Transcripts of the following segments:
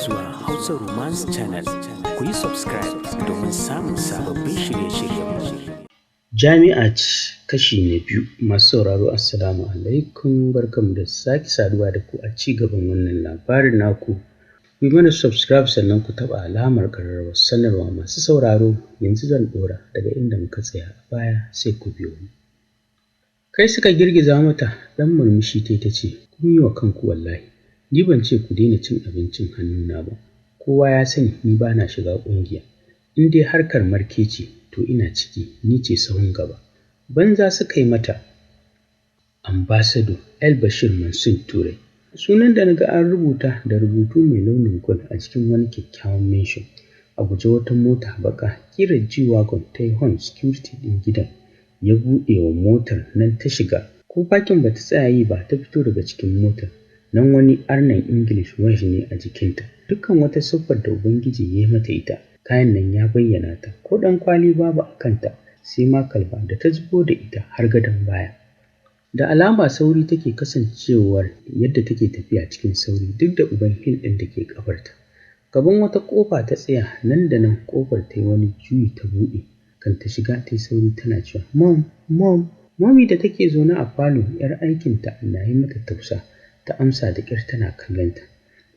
zuwa Hausa Romance Channel. Ku yi subscribe domin samun sababbin shirye-shiryenmu. Jami'a kashi na biyu. Masu sauraro Assalamu alaikum, barkanmu da sake saduwa da ku a ci gaban wannan labarin naku. Ku yi mana subscribe sannan ku taɓa alamar ƙararrawar sanarwa. Masu sauraro, yanzu zan ɗora daga inda muka tsaya a baya, sai ku biyo mu. Kai suka girgiza mata, ɗan murmushi ta ce, kun yi wa kanku wallahi. Ni ban ce ku daina cin abincin hannuna ba. Kowa ya sani ni ba na shiga ƙungiya. In dai harkar marke ce, to ina ciki, ni ce sahun gaba. Banza suka yi mata. Ambassador El Bashir Mansun Turai. Sunan da naga an rubuta da rubutu mai launin gold a cikin wani kyakkyawan mention. A guje wata mota baka kirar G-Wagon ta yi hon security ɗin gidan. Ya buɗe wa motar nan ta shiga. Ko fakin bata tsaya yi ba, ta fito daga cikin motar. Nan wani arnan English wash ne a jikinta. Dukkan wata siffar da Ubangiji ya yi mata ita. Kayan nan ya bayyana ta, ko ɗan kwali babu a kanta, sai ma kalba da ta zubo da ita har gadon baya. Da alama sauri take kasancewar yadda take tafiya cikin sauri duk da uban hil ɗin da ke ƙafarta. Gaban wata ƙofa ta tsaya, nan da nan ƙofar ta yi wani juyi ta buɗe. Kan ta shiga ta yi sauri tana cewa, Mom. Mommy da take zaune a falo, 'yar aikinta na yi mata tausa, ta amsa da ƙyar tana kallonta.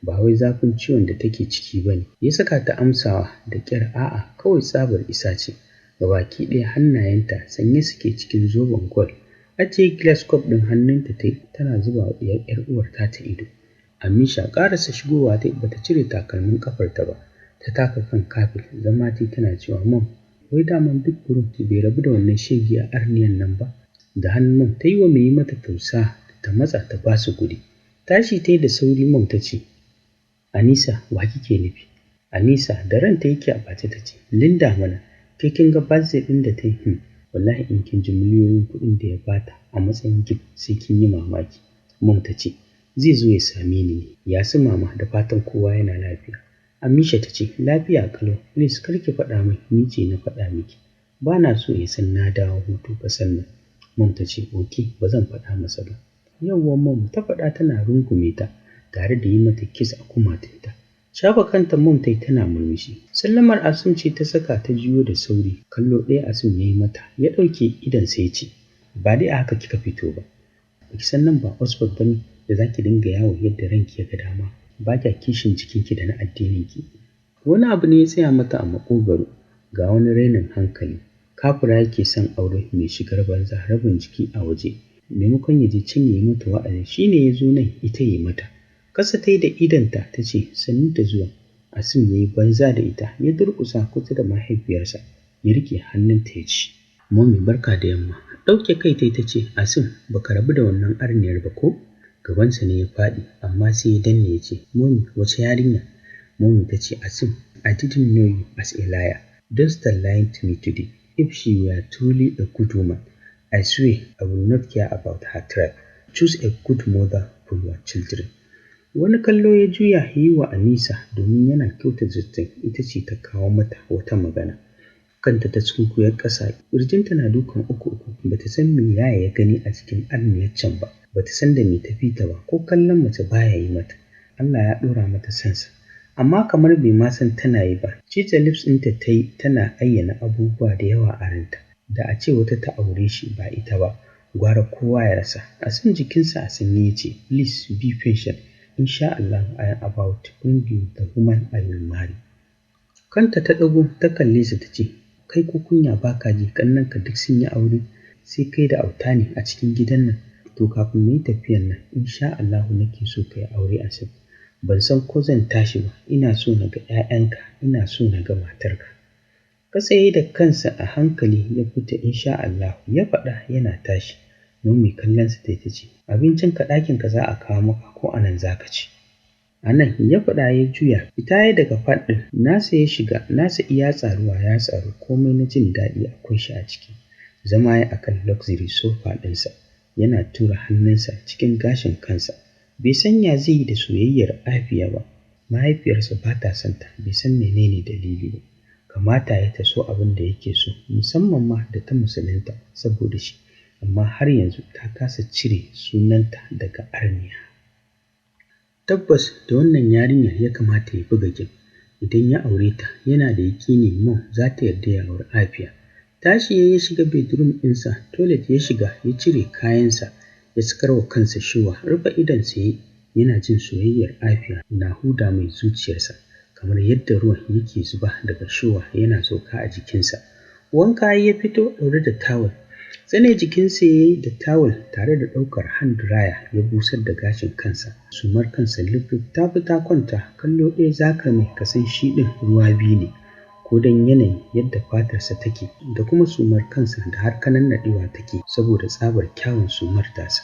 Ba wai zafin ciwon da take ciki ba ne ya saka ta amsawa da ƙyar, a'a kawai tsabar isa ce. Gabaki ɗaya hannayenta sanye suke cikin zoben gold. Ajiye glass cup ɗin hannunta tana zuba wa ‘yar uwar ta ido. Amisha ƙarasa shigowa bata cire takalmin ƙafarta ba. Ta taka kan kafet zama tana cewa, Mom, wai daman duk gurin bai rabu da wannan shegiya arniyan nan ba. Da hannun ta yi wa mai yi mata tausa ta matsa ta ba su guri. Tashi ta yi da sauri. Mom ta ce, Anisa, wa kike nufi? Anisa da ranta yake a ɓace ta ce, Linda mana, kai kin ga birthday ɗin da ta yi? Wallahi in kin ji miliyoyin kuɗin da ya bata a matsayin gift sai kin yi mamaki. Mom ta ce, zai zo ya same ni ne. Ya su mama, da fatan kowa yana lafiya. Amisha ta ce, lafiya kalau, please kar ki faɗa min, ni ce na faɗa miki. Ba na so ya san na dawo hutu ƙasar nan. Mom ta ce, okay, ba zan faɗa masa ba. Yawwa Mom, ta faɗa tana rungume ta tare da yi mata kiss a kumatunta. Shafa kanta Mom ta yi tana murmushi. Sallamar Asum ce ta saka ta juyo da sauri. Kallo ɗaya Asum ya yi mata, ya ɗauke idon sai ce, ba dai a haka kika fito ba. Baki san nan ba Oxford bane da za ki dinga yawo yadda ranki ya ga dama. Ba kya kishin jikinki da na addininki. Wani abu ne ya tsaya mata a maƙogwaro. Ga wani rainin hankali. Kafura yake son aure mai shigar banza, rabin jiki a waje. Maimakon ya je can ya yi mata wa'azi, shi ne ya zo nan ita ya yi mata. Kasa ta yi da idonta ta ce, sannu da zuwa. Asim ya yi banza da ita, ya durƙusa kusa da mahaifiyarsa, ya riƙe hannunta ya ce, Mommy barka da yamma. Ɗauke kai ta ce, Asim baka rabu da wannan arniyar ba ko? Gabansa ne ya faɗi, amma sai ya danne ya ce, Mommy wace yarinya? Mommy ta ce, Asim, I didn't know you as a liar. Don't start lying to me today. If she were truly a good woman, I swear I will not care about her tribe. Choose a good mother for your children. Wani kallo ya juya yi wa Anisa domin yana kyauta zaton ita ce ta kawo mata wata magana. Kanta ta sunkuyar ƙasa, ƙirjinta na dukan uku. Bata san me yaya ya gani a cikin arniyar can ba. Bata san da me tafi ta ba, ko kallon mace baya yi mata. Allah ya ɗora mata sansa. Amma kamar bai ma san tana yi ba. Cice lips ɗinta ta yi tana ayyana abubuwa da yawa a ranta. Da a ce wata ta aure shi ba ita ba, gwara kowa ya rasa. A san jikinsa a sanye ya ce, please be patient. Insha Allah I am about to bring you the woman I will marry. Kanta ta ɗago ta kalle sa ta ce, kai ko kunya baka ji, kannanka duk sun yi aure, sai kai da auta ne a cikin gidan nan. To kafin mu yi tafiyan nan, insha Allah nake so ka yi aure Asim. Ban san ko zan tashi ba, ina so na ga 'ya'yanka, ina so na ga matarka. Katsaye da kansa a hankali ya fita insha Allah ya faɗa yana tashi. Nomi kallonsa ta ce, abincinka ɗakinka za a kawo maka ko anan za ka ci? Anan ya faɗa ya juya, fita ya daga faɗin, nasa ya shiga, nasa iya tsaruwa ya tsaru, komai na jin daɗi akwai shi a ciki. Zama ya akan luxury sofa ɗinsa, yana tura hannunsa cikin gashin kansa. Bai san ya zai yi da soyayyar Afiya ba. Mahaifiyarsa ba ta son ta, bai san menene dalili ba. Kamata ya ta so abin da yake so, musamman ma da ta musulunta saboda shi. Amma har yanzu ta kasa cire sunanta daga arniya. Tabbas da wannan yarinyar ya kamata ya buga game. Idan ya aure ta yana da yaƙini Mom za ta yarda ya auri Afia. Tashi ya shiga bedroom ɗinsa, toilet ya shiga ya cire kayansa ya sakar wa kansa shuwa, rufe idonsa yana jin soyayyar Afia na huda mai zuciyarsa kamar yadda ruwan yake zuba daga shuwa yana sauka a jikinsa. Wanka ya fito ɗaure da tawul, tsane jikinsa ya yi da tawul tare da ɗaukar hand dryer ya busar da gashin kansa. Sumar kansa lif ta fi ta kwanta, kallo ɗaya zaka mai kasan shi ɗin ruwa biyu ne, ko don yanayin yadda fatarsa take da kuma sumar kansa da har kanannaɗewa take saboda tsabar kyawun sumar tasa.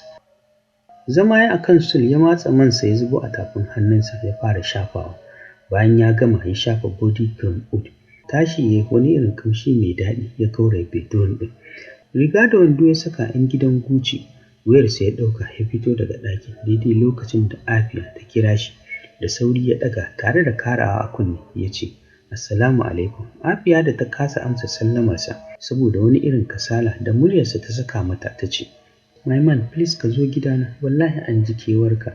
Zama ya akan stool ya matsa mansa ya zubo a tafin hannunsa ya fara shafawa. Bayan ya gama ya shafa body cream oud. Tashi ya yi wani irin kamshi mai daɗi ya gauraye bedroom ɗin. Riga da wando ya saka 'yan gidan Gucci. Wayarsa ya ɗauka ya fito daga ɗakin daidai lokacin da Afia ta kira shi. Da sauri ya ɗaga tare da karawa a kunne ya ce, Assalamu alaikum. Afia da ta kasa amsa sallamarsa saboda wani irin kasala da muryarsa ta saka mata ta ce, My man, please ka zo gidana, wallahi an ji kewarka.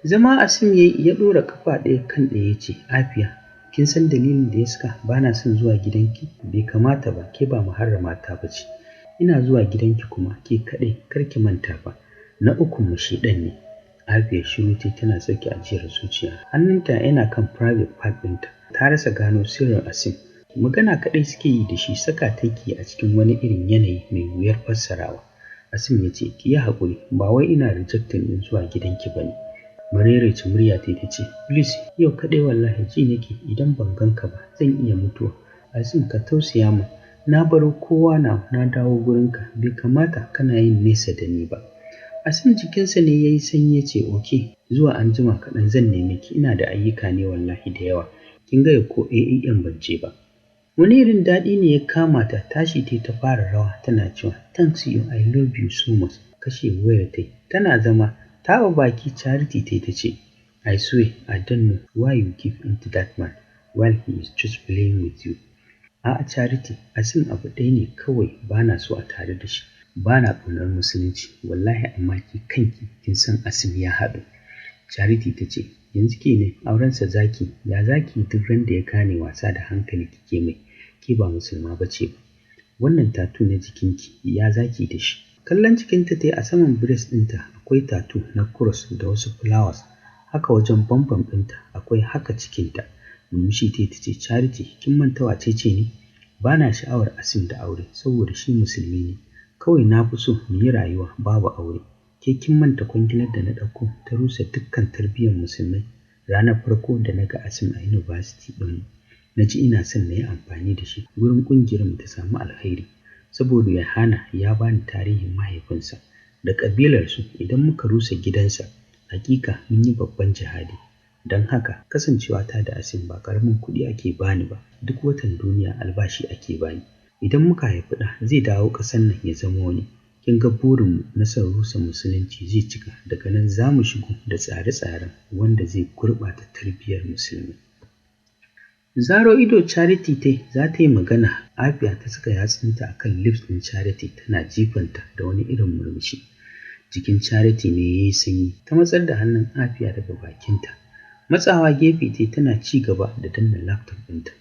Zama Asim ya ɗora kafa ɗaya kan ɗaya ya ce, Afia, kin san dalilin da ya saka ba na son zuwa gidanki? Bai kamata ba, ke ba muharramata ba ce. Ina zuwa gidanki kuma ke kaɗai, kar ki manta ba. Na ukun mu shedan ne. Afia shiru tana sauke ajiyar zuciya. Hannunta yana kan private part ɗinta. Ta rasa gano sirrin Asim. Magana kaɗai suke yi da shi, saka take a cikin wani irin yanayi mai wuyar fassarawa. Asim ya ce, ki yi haƙuri, ba wai ina rejecting ɗin zuwa gidanki ba ne. Marerece murya ta ce, please, yau kaɗai wallahi ji nake idan ban ganka ba zan iya mutuwa. Asim ka tausaya min, na baro kowa na dawo gurinka, bai kamata kana yin nesa da ni ba. Asim jikinsa ne ya yi sanyi ya ce, ok, zuwa an jima kaɗan zan neme ki, ina da ayyuka ne wallahi da yawa. Kin ga ko AEM ban je ba. Wani irin daɗi ne ya kama ta, tashi ta fara rawa tana cewa, thanks you, I love you so much. Kashe wayar ta tana zama, taɓa baki Charity ta ce, I swear I don't know why you give in to that man while he is just playing with you. A'a Charity, Asim abu ɗaya ne kawai ba na so a tare da shi. Ba na ƙaunar musulunci, wallahi amma ki kanki kin san Asim ya haɗu. Charity ta ce, yanzu ke ne aurensa zaki, ya zaki duk ran da ya gane wasa da hankali kike mai, ke ba musulma ba ce ba. Wannan tatu na jikinki ya zaki da shi. Kallon cikinta ta yi, a saman breast ɗinta akwai tatu na cross da wasu flowers, haka wajen bambam ɗinta akwai haka cikinta. Murmushi ta ce, Charity, kin manta wace ce ni? Ba na sha'awar Asim da aure saboda shi musulmi ne. Kawai na fi so mu yi rayuwa babu aure. Ke kin manta kwangilar da na ɗauko ta rusa dukkan tarbiyyar musulmai ranar farko da na ga Asim a university ɗinmu. Na ji ina son na yi amfani da shi wurin ƙungiyar mu ta samu alheri. Saboda Yohana ya bani tarihin mahaifinsa da ƙabilarsu, idan muka rusa gidansa, hakika mun yi babban jihadi. Don haka kasancewa ta da Asim ba ƙaramin kuɗi ake bani ba, duk watan duniya albashi ake bani. Idan muka haifi ɗa zai dawo ƙasar nan ya zama wani. Kin ga burinmu na son rusa musulunci zai cika, daga nan za mu shigo da tsare-tsaren wanda zai gurɓata tarbiyyar musulmi. Zaro ido Charity za ta yi magana, Afia ta saka yatsunta a kan lips ɗin Charity tana jifanta da wani irin murmushi. Jikin Charity ne ya yi sanyi, ta matsar da hannun Afia daga bakinta. Matsawa gefe tana ci gaba da danna laptop ɗinta.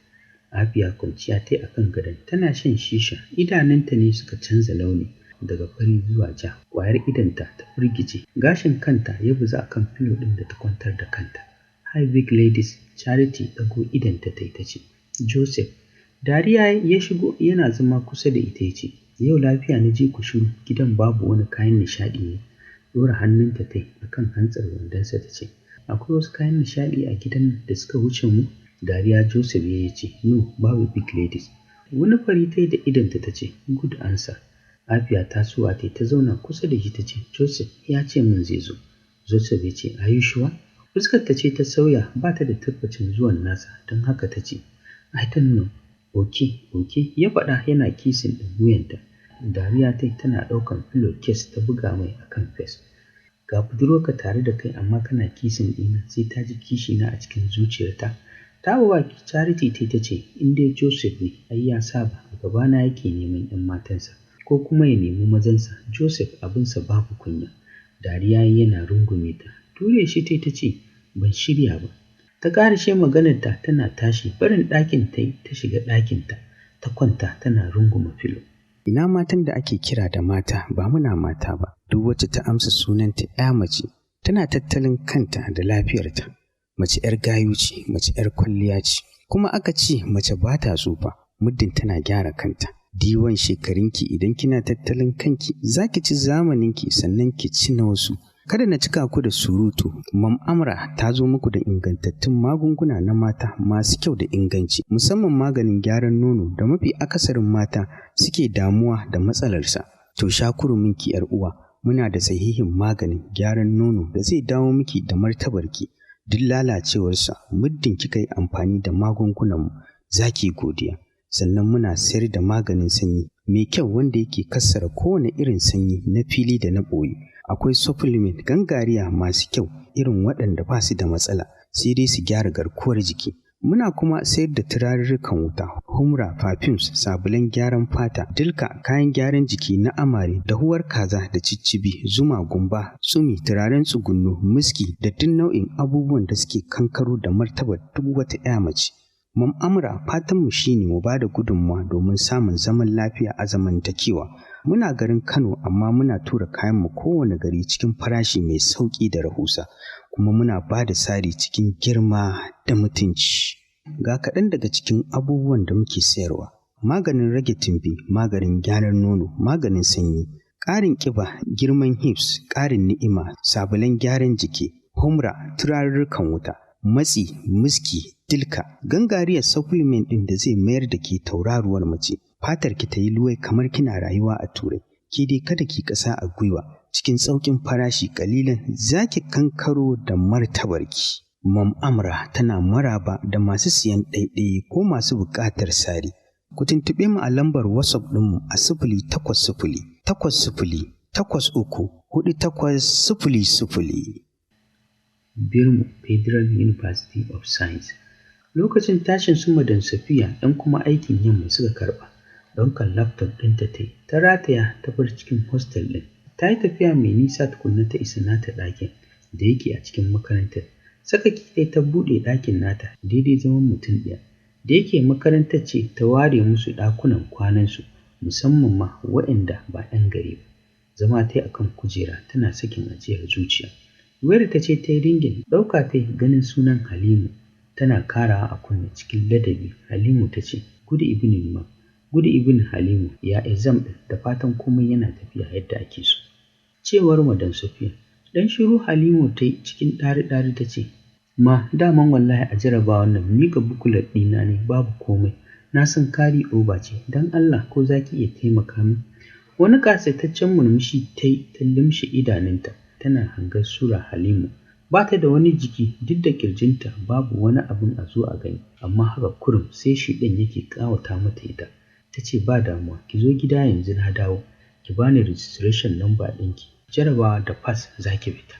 Afia kwanciya ta yi a kan gadon tana shan shisha, idanunta ne suka canza launi daga fari zuwa ja. Ƙwayar idonta ta firgice, gashin kanta ya bazu a kan filo ɗin da ta kwantar da kanta. Hi big ladies, Charity ɗago idonta ta ce, Joseph. Dariya ya shigo yana zama kusa da ita ya ce, yau lafiya na je ku shiru, gidan babu wani kayan nishaɗi ne. Ɗora hannunta a kan hantsar wandonsa ta ce, akwai wasu kayan nishaɗi a gidan da suka wuce mu? Dariya Joseph ya ce, no, babu big ladies. Wani fari da idonta ta ce, good answer. Afia tasowa ta zauna kusa da shi ta ce, Joseph ya ce min zai zo. Joseph ya ce, are you sure? Fuskar ta ce ta sauya, ba ta da tabbacin zuwan nasa, don haka ta ce, I don't know. Okay, ya faɗa yana kisin ɗin wuyanta. Dariya tana ɗaukan pillow case ta buga mai akan face. Ga budurwarka tare da kai amma kana kisin ɗina, sai ta ji kishina a cikin zuciyarta. Ta baki Charity ta ce, in dai Joseph ne, ai ya saba, a gabana yake neman 'yan matansa, ko kuma ya nemi mazansa. Joseph abinsa babu kunya. Dariya yana rungume ta. Ture shi ta ce, ban shirya ba. Ta ƙarashe maganarta tana tashi barin ɗakin ta yi ta shiga ɗakinta ta kwanta tana runguma filo. Ina matan da ake kira da mata ba muna mata ba, duk wacce ta amsa sunanta ‘ya mace tana tattalin kanta da lafiyarta. Mace ‘yar gayu ce, mace ‘yar kwalliya ce, kuma aka ce mace ba ta tsufa muddin tana gyara kanta. Diwan shekarunki idan kina tattalin kanki za ki ci zamaninki sannan ki ci na wasu. Kada na cika ku da surutu, Mam Amra ta zo muku da ingantattun magunguna na mata masu kyau da inganci, musamman maganin gyaran nono da mafi akasarin mata suke damuwa da matsalarsa. To sha kuruminki ‘yar uwa, muna da sahihin maganin gyaran nono da zai dawo miki da martabarki. Duk lalacewarsa muddin kika yi amfani da magungunanmu za ki godiya. Sannan muna sayar da maganin sanyi mai kyau wanda yake kassara kowane irin sanyi na fili da na ɓoye. Akwai supplement gangariya masu kyau irin waɗanda ba su da matsala sai dai su gyara garkuwar jiki. Muna kuma sayar da turarurrukan wuta, humra, perfumes, sabulan gyaran fata, dilka, kayan gyaran jiki na amare, dahuwar kaza da ciccibi, zuma, gumba, tsumi, turaren tsugunno, miski da duk nau'in abubuwan da suke kankaro da martabar duk wata ‘ya mace. Mam Amra fatanmu shine mu ba da gudunmawa domin samun zaman lafiya a zamantakewa. Muna garin Kano amma muna tura kayanmu kowane gari cikin farashi mai sauƙi da rahusa, kuma muna ba da sari cikin girma da mutunci. Ga kaɗan daga cikin abubuwan da muke sayarwa: maganin rage tumbi, maganin gyaran nono, maganin sanyi, ƙarin ƙiba, girman hips, ƙarin ni'ima, sabulan gyaran jiki, humra, turarurrukan wuta, matsi, miski, dilka, gangariyar supplement ɗin da zai mayar da ke tauraruwar mace. Fatar ki ta yi luwai kamar kina rayuwa a Turai. Ki dai kada ki ƙasa a gwiwa, cikin sauƙin farashi ƙalilan za ki kankaro da martabarki. Mam Amra tana maraba da masu siyan ɗaiɗai ko masu buƙatar sari. Ku tuntuɓe mu a lambar WhatsApp ɗinmu a 08080834800. Birmu Federal University of Science. Lokacin tashin su Madan Safiya ɗan kuma aikin yamma suka karɓa. Ɗaukar laptop ɗinta ta rataya ta bar cikin hostel ɗin. Ta yi tafiya mai nisa tukunna ta isa nata ɗakin da yake a cikin makarantar. Sakaki ta buɗe ɗakin nata daidai zaman mutum ɗaya. Da yake makarantar ce ta ware musu ɗakunan kwanansu, musamman ma waɗanda ba ɗan gari ba. Zama ta yi akan kujera tana sakin ajiyar zuciya. Wayar ta ce ta yi ringin, ɗauka ta yi ganin sunan Halimu. Tana karawa a kunne cikin ladabi. Halimu ta ce, Good evening ma. Good evening Halimu, ya exam ɗin, da fatan komai yana tafiya yadda ake so. Cewar Madan Safiya. Dan shiru Halimu ta yi cikin ɗari-ɗari ta ce, Ma, daman wallahi a jarabawa nan miƙa bukulet ɗina ne babu komai. Na san kari oba ce, don Allah ko za ki iya taimaka min? Wani ƙasaitaccen murmushi ta yi ta limshe idanunta, tana hangar sura Halimu. Ba ta da wani jiki, duk da ƙirjinta babu wani abin a zo a gani, amma haka kurum sai shi ɗin yake ƙawata mata ita. Ta ce ba damuwa, ki zo gida yanzu na dawo, ki bani registration number ɗinki, jarabawa da pass za ki fita.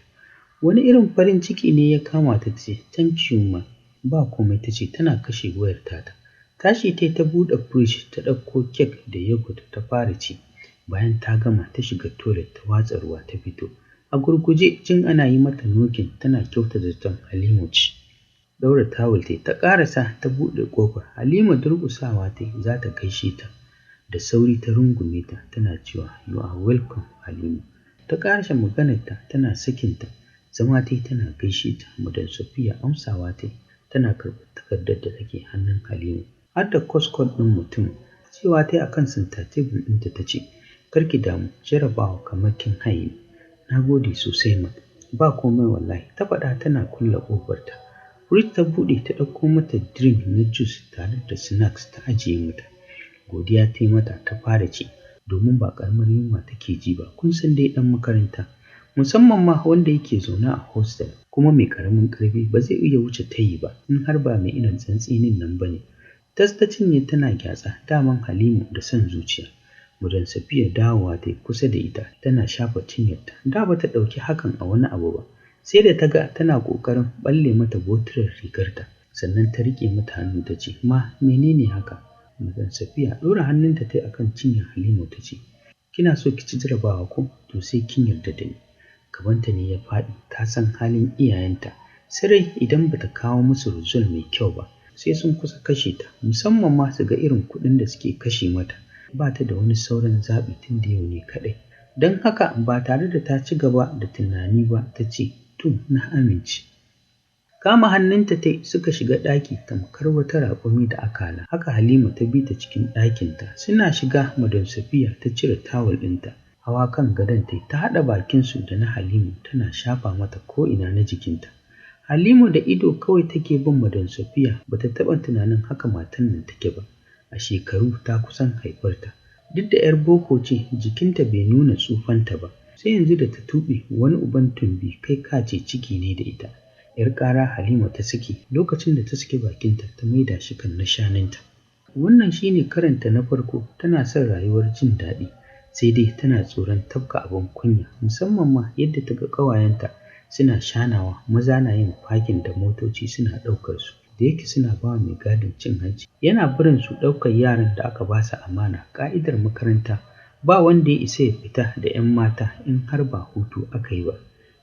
Wani irin farin ciki ne ya kama ta ce, thank you ma, ba komai, ta ce tana kashe wayar tata. Tashi ta buɗe fridge ta ɗauko kek da yogurt ta fara ci. Bayan ta gama ta shiga toilet ta watsa ruwa ta fito. A gurguje jin ana yi mata nokin tana kyauta zaton Halimu ce. Daura tawul ta ƙarasa ta buɗe ƙofar. Halima durƙusawa za ta gaishe ta. Da sauri ta rungume ta tana cewa you are welcome Halimu. Ta ƙarashe maganarta tana sakinta. Zama tana gaishe ta. Madan Safiya amsawa tana karɓar takardar da take hannun Halimu. Har da course ɗin mutum. Cewa akan center table ɗinta ta ce, kar ki damu, jarabawa kamar kin haye. Na gode sosai ma. Ba komai wallahi, ta faɗa tana kulle ƙofarta. Fridge ta buɗe ta ɗauko mata drink na juice tare da snacks ta ajiye mata. Godiya ta yi mata ta fara ci, domin ba ƙaramar yunwa take ji ba. Kun san dai ɗan makaranta, musamman ma wanda yake zaune a hostel kuma mai ƙaramin ƙarfi ba zai iya wuce tayi ba in har ba mai irin tsantsinin nan ba ne. Tas ta cinye tana gyatsa, daman Halimu da son zuciya. Madan Safiya dawowa ta kusa da ita tana shafa cinyarta. Da ba ta ɗauki hakan a wani abu ba, sai da ta ga tana ƙoƙarin ɓalle mata botirar rigarta, sannan ta riƙe mata hannu ta ce, ma menene haka? Madan Safiya ɗora hannunta ta akan cinyar Halimu ta ce, kina so ki ci jarabawa ko? To sai kin yarda da ni. Gabanta ne ya faɗi, ta san halin iyayenta, Sarai idan bata kawo musu result mai kyau ba sai sun kusa kashe ta, musamman ma su ga irin kuɗin da suke kashe mata. Ba ta da wani sauran zaɓi tun da yau ne kaɗai. Don haka ba tare da ta ci gaba da tunani ba ta ce, to na amince. Kama hannunta ta suka shiga ɗaki tamkar wata raƙumi da akala. Haka Halima ta bi ta cikin ɗakinta. Suna shiga Madam Safiya ta cire tawul ɗinta. Hawa kan gadon ta haɗa bakinsu da na Halima tana shafa mata ko'ina na jikinta. Halima da ido kawai take bin Madam Safiya, bata taɓa tunanin haka matan nan take ba. A shekaru ta kusan haifarta. Duk da 'yar boko ce, jikinta bai nuna tsufanta ba. Sai yanzu da ta tuɓe wani uban tumbi kai kace ciki ne da ita. 'Yar ƙara Halima ta saki lokacin da ta saki bakinta ta maida shi kan na shanunta. Wannan shine karanta na farko. Tana son rayuwar jin daɗi, sai dai tana tsoron tafka abin kunya, musamman ma yadda ta ga ƙawayenta suna shanawa, maza na yin fakin da motoci suna ɗaukar su. Da yake suna ba mai gadin cin hanci, yana barin su ɗaukar yaran da aka ba su amana. Ƙa'idar makaranta ba wanda ya isa ya fita da 'yan mata in har ba hutu aka yi ba,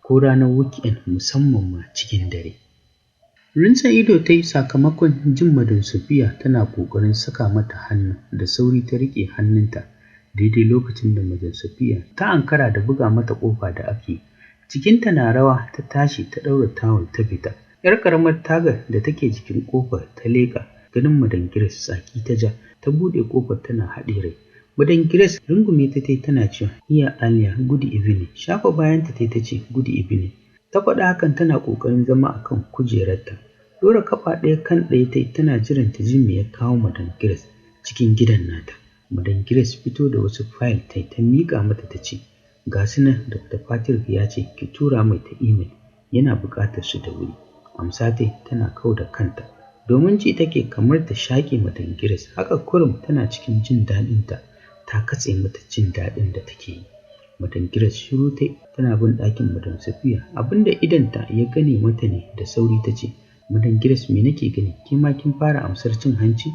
ko ranar weekend musamman ma cikin dare. Rinsa ido ta yi sakamakon jin Madam Safiya tana ƙoƙarin saka mata hannu. Da sauri ta riƙe hannunta daidai lokacin da Madam Safiya ta ankara da buga mata ƙofa da ake. Cikinta na rawa ta tashi ta ɗaura tawul ta fita. 'Yar ƙaramar tagar da take jikin ƙofar ta leƙa, ganin Madam Grace tsaki ta ja, ta buɗe ƙofar tana haɗe rai. Madam Grace rungume ta tana cewa, "Iya Aliya, good evening." Shafa bayanta ta ce, "Good evening." Ta faɗa hakan tana ƙoƙarin zama a kan kujerarta. Ɗora kafa ɗaya kan ɗaya tana jiran ta ji me ya kawo Madam Grace cikin gidan nata. Madam Grace fito da wasu fayil ta miƙa mata ta ce, "Ga su nan, Dr. Patrick ya ce ki tura mai ta email, yana buƙatar su da wuri." Amsa tana kau da kanta, domin ji take kamar ta shaƙe Madam Grace. Haka kurum tana cikin jin daɗinta, ta katse mata jin daɗin da take yi. Madam Grace shiru tana bin ɗakin Madam Safiya. Abinda idonta ya gane mata ne da sauri ta ce, "Madam Grace, me nake gani? Ke ma kin fara amsar cin hanci?"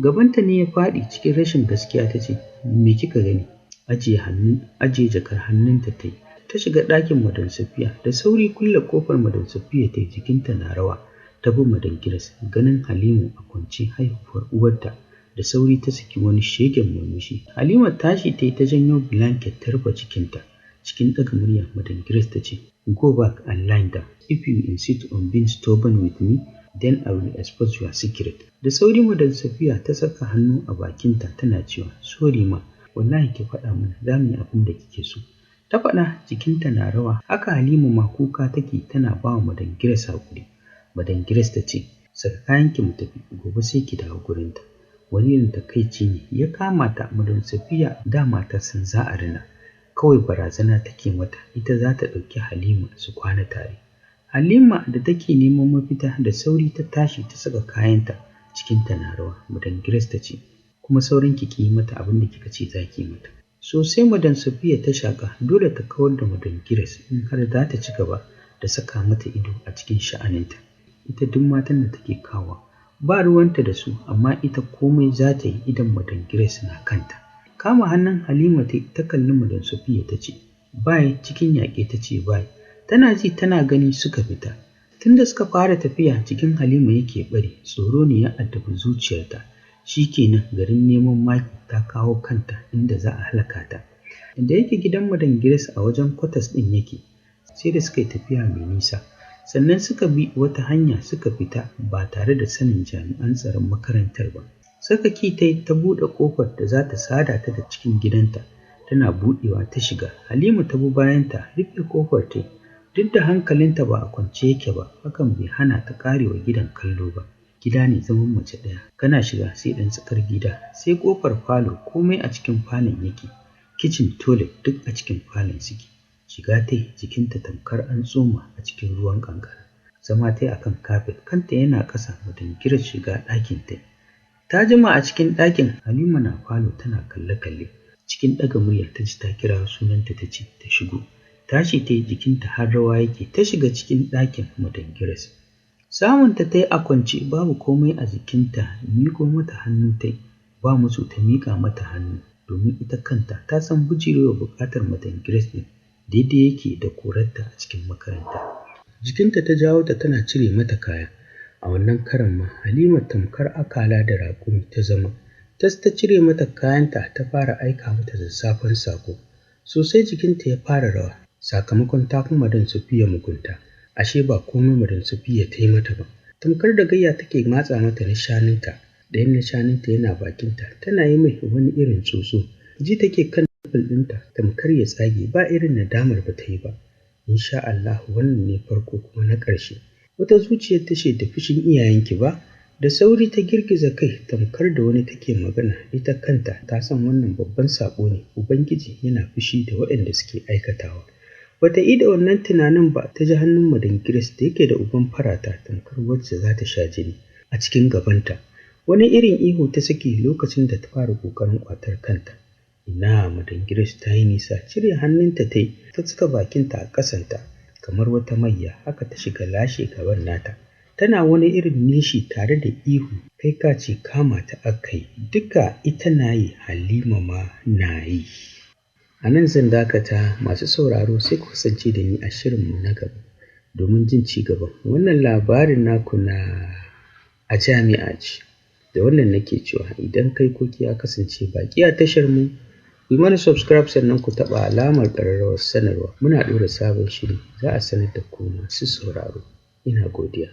Gabanta ne ya faɗi cikin rashin gaskiya ta ce, "Me kika gani?" Ajiye jakar hannunta ta yi. Ta shiga ɗakin Madam Safiya. Da sauri kulle ƙofar Madam Safiya ta yi, jikinta na rawa. Ta bi Madam Grace, ganin Halima a kwance haihuwar uwarta. Da sauri ta saki wani shegen murmushi. Halima tashi ta janyo blanket ta rufe cikinta. Cikin ɗaga murya Madam Grace ta ce, "Go back and lie down. If you insist on being stubborn with me, then I will expose your secret." Da sauri Madam Safiya ta saka hannu a bakinta tana cewa, "Sorry ma, wallahi ki faɗa mana, za mu yi abin da kike so." Ta faɗa, jikinta na rawa. Haka Halima ma kuka take tana ba wa Madam Grace haƙuri. Madam Grace ta ce, "Saka kayanki mu tafi, gobe sai ki dawo gurinta." Wani irin takaici ne ya kama ta. Madam Safiya dama ta san za a rina, kawai barazana take mata, ita za ta ɗauki Halima su kwana tare. Halima da take neman mafita da sauri ta tashi ta saka kayanta, cikinta na rawa. Madam Grace ta ce, "Kuma sauran ki yi mata abin da kika ce za ki mata." Sosai Madam Safiya ta shaƙa, dole ta kawar da Madam Grace in har za ta ci gaba da saka mata ido a cikin sha'aninta. Ita duk matan da take kawo ba ruwanta da su, amma ita komai za ta yi idan Madam Grace na kanta. Kama hannun Halima ta kalli Madam Safiya ta ce, "Bye." Cikin yaƙe ta ce, "Bye." Tana ji tana gani suka fita. Tunda suka fara tafiya cikin Halima yake bari, tsoro ne ya addabi zuciyarta. Shi kenan garin neman maki ta kawo kanta inda za a halaka ta. Inda yake gidan Madam Grace a wajen kwatas ɗin yake, sai da suka yi tafiya mai nisa. Sannan suka bi wata hanya suka fita ba tare da sanin jami'an tsaron makarantar ba. Saka ki ta buɗe ƙofar da za ta sada ta da cikin gidanta. Tana buɗewa ta shiga. Halima ta bi bayanta, rufe ƙofar ta. Duk da hankalinta ba a kwance yake ba, hakan bai hana ta ƙarewa gidan kallo ba. Gida ne zaman mace ɗaya. Kana shiga sai ɗan tsakar gida, sai ƙofar falo, komai a cikin falon yake. Kitchen, toilet duk a cikin falon suke. Shiga jikinta tamkar an tsoma a cikin ruwan ƙanƙara. Zama a kan kafet, kanta yana ƙasa. Madam Grace shiga ɗakin ta. Ta jima a cikin ɗakin. Halima na falo tana kalle-kalle. Cikin ɗaga murya ta ji ta kira sunanta ta ce ta shigo. Tashi jikinta har rawa yake. Ta shiga cikin ɗakin Madam Grace. Samunta ta yi a kwance, babu komai a jikinta. Miƙo mata hannu ba musu ta miƙa mata hannu, domin ita kanta ta san bijirewa buƙatar Madam Grace ɗin daidai yake da korarta a cikin makaranta. jikinta ta jawo ta tana cire mata kaya. A wannan karan ma Halima tamkar akala da raƙumi ta zama. Ta cire mata kayanta ta fara aika mata zazzafan sako. Sosai jikinta ya fara rawa sakamakon ta fi Madan Safiya mugunta. Ashe ba komai Madan Safiya ta yi mata ba. Tamkar da gayya take matsa mata na shanunta. Ɗayan na shanunta yana bakinta tana yi mai wani irin tsotso. Ji take kan nufin ɗinta tamkar ya tsage ba irin nadamar ba ta yi ba. Insha Allah wannan ne farko kuma na ƙarshe. Wata zuciyar ta ce da fushin iyayenki ba. Da sauri ta girgiza kai tamkar da wani take magana. Ita kanta ta san wannan babban saƙo ne. Ubangiji yana fushi da waɗanda suke aikatawa. Bata yi da wannan tunanin ba ta ji hannun Madan Grace da yake da uban farata tamkar wacce za ta sha jini a cikin gabanta. Wani irin ihu ta saki lokacin da ta fara ƙoƙarin ƙwatar kanta. Ina Madan Grace ta yi nisa, cire hannunta ta yi ta cika bakinta a ƙasanta kamar wata mayya, haka ta shiga lashe gaban nata. Tana wani irin nishi tare da ihu kai ka ce kama ta aka yi. Duka ita na yi, Halima ma na yi. A nan zan dakata, masu sauraro sai ku kasance da ni a shirinmu na gaba domin jin ci gaban wannan labarin naku na A Jami'a Ce. Da wannan nake cewa idan kai ko ya kasance baki a tashar mu, ku yi mana subscribe sannan ku taɓa alamar ƙararrawar sanarwa. Muna ɗora sabon shiri za a sanar da ku masu sauraro. Ina godiya.